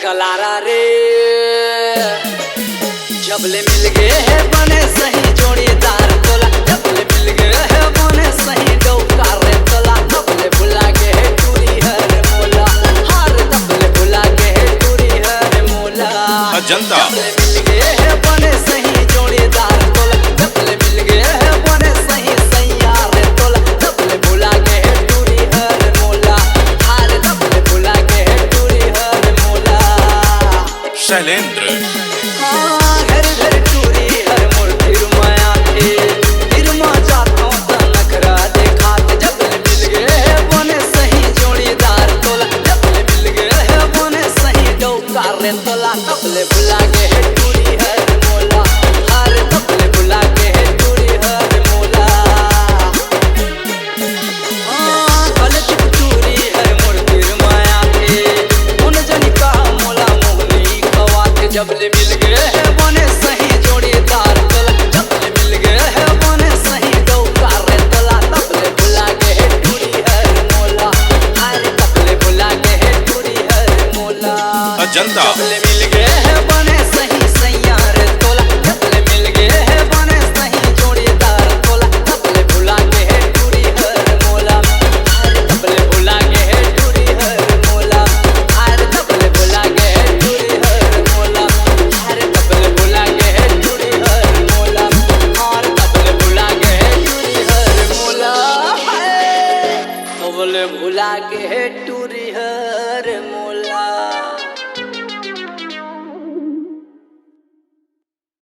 कलारा रे जबले मिल गए है बने सही जोड़ीदार तोला जबले मिल गए है बने सही डौका रे तोला तबले बुला के है टूरी है रे मोला हार तबले बुला के है टूरी है रे मोला जनता जबले मिल गए है बने सही जोड़ीदार तोला जबले मिल गए है बने सही सैया रे तोला तबले बुला के है टूरी है रे मोला हार तबले बुला के है टूरी है रे मोला शैलेंद्र घर घर टूरी हर मोर फिर माया थे फिर माँ जाता हूँ नखरा देखात जबले मिल गए है बने सही जोड़ीदार तोला जबले मिल गए है बने सही डौका रे तोला तबले बुला के है टूरी है रे मोला हर तबले बुला के है टूरी है रे मोला कल चुप टूरी हर मोर फिर माया थे उन जनी का मोला मोहनी खवात जबले मिल गए है बने सही जोड़ीदार तोला जबले मिल गए है बने सही डौका रे तोला तबले बुला के है टूरी है रे मोला अरे तबले बुला के है टूरी है रे मोला जनता जबले